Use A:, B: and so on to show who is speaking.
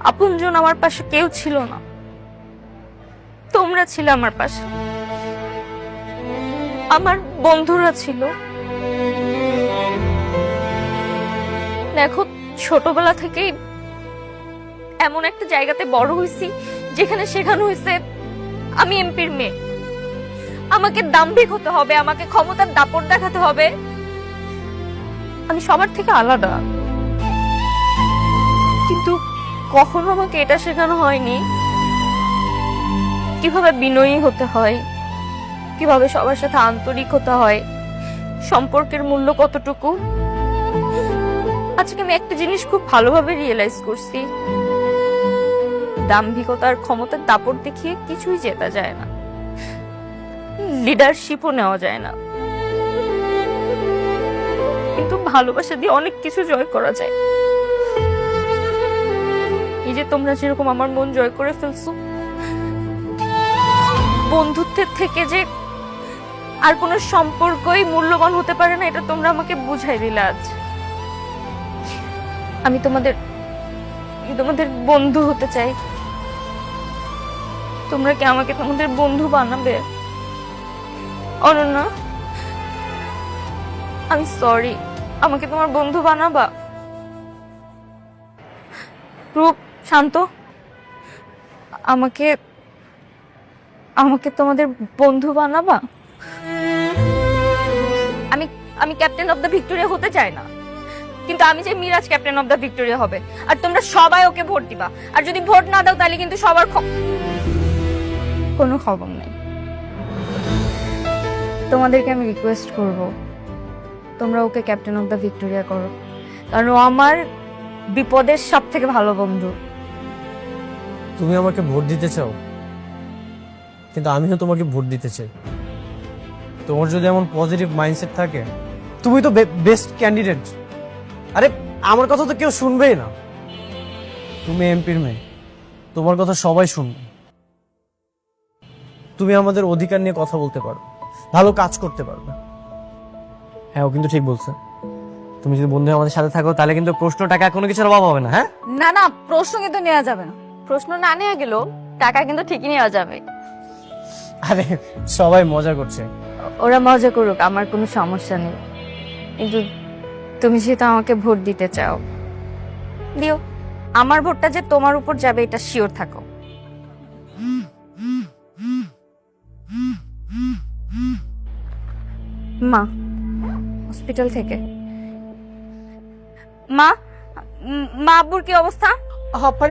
A: আপনজন আমার পাশে কেউ ছিল না, তোমরা ছিলে আমার পাশে, আমার বন্ধুরা ছিল। দেখো, ছোটবেলা থেকেই এমন একটা জায়গাতে বড় হয়েছি যেখানে শেখানো হয়েছে আমি এমপির মেয়ে, আমাকে দাম্ভিক হতে হবে, আমাকে ক্ষমতার দাপট দেখাতে হবে, আমি সবার থেকে আলাদা। কিন্তু কখনো আমাকে এটা শেখানো হয়নি কিভাবে বিনয়ী হতে হয়, কিভাবে সবার সাথে আন্তরিক হতে হয়, সম্পর্কের মূল্য কতটুকু। আজকে আমি একটা জিনিস খুব ভালোভাবে রিয়েলাইজ করছি, দাম্ভিকতার ক্ষমতার দাপট দেখিয়ে কিছুই জেতা যায় না, লিডারশিপও নেওয়া যায় না, কিন্তু ভালোবাসা দিয়ে অনেক কিছু জয় করা যায়। এই যে তোমরা যেরকম আমার মন জয় করে ফেলছো, বন্ধুত্বের থেকে যে আর কোনো সম্পর্কই মূল্যবান হতে পারে না, এটা তোমরা আমাকে বুঝাই দিলে আজ। আমি তোমাদের বন্ধু হতে চাই, তোমরা কি আমাকে তোমাদের বন্ধু বানাবে? অনন্যা, আমি সরি, আমাকে তোমার বন্ধু বানাবা? রূপ, শান্ত, আমাকে আমাকে তোমাদের বন্ধু বানাবা? আমি আমি ক্যাপ্টেন অফ দ্য ভিক্টোরিয়া হতে চাই না, কিন্তু আমি চাই Miraz captain of the Victoria হবে, আর তোমরা সবাই ওকে ভোট দিবা। আর যদি ভোট না দাও তাহলে কিন্তু সবার কোনো খবর নেই। তোমাদেরকে আমি রিকোয়েস্ট করব, তোমরা ওকে ক্যাপ্টেন অফ দ্য ভিক্টোরিয়া করো, কারণ ও আমার বিপদের সব থেকে ভালো বন্ধু।
B: তুমি আমাকে ভোট দিতে চাও, কিন্তু আমিও তোমাকে ভোট দিতে চাই। তোমার যদি এমন পজিটিভ মাইন্ডসেট থাকে, তুমি তো বেস্ট ক্যান্ডিডেট। আরে আমার কথা তো কেউ শুনবেই না, তুমি এমপির মেয়ে, তোমার কথা সবাই শুনবে। তুমি আমাদের অধিকার নিয়ে কথা বলতে পারো, ভালো কাজ করতে পারবে। হ্যাঁ, ও কিন্তু ঠিক বলছে। তুমি যদি বন্ধু আমাদের সাথে থাকো তাহলে কিন্তু প্রশ্ন টাকা কোনো কিছুর অভাব হবে না। হ্যাঁ
A: না না, প্রশ্ন কিন্তু নেওয়া যাবে না, প্রশ্ন না নেওয়া গেলেও টাকা কিন্তু ঠিকই নেওয়া যাবে।
B: আরে সবাই মজা করছে।
A: ওরা মজা করুক, আমার কোনো সমস্যা নেই, কিন্তু তুমি যেহেতু আমাকে ভোট দিতে চাও, দিও। আমার ভোটটা যে তোমার উপর যাবে এটা শিওর থাকো। মা হসপিটাল থেকে, মা, মা আব্বুর কি অবস্থা?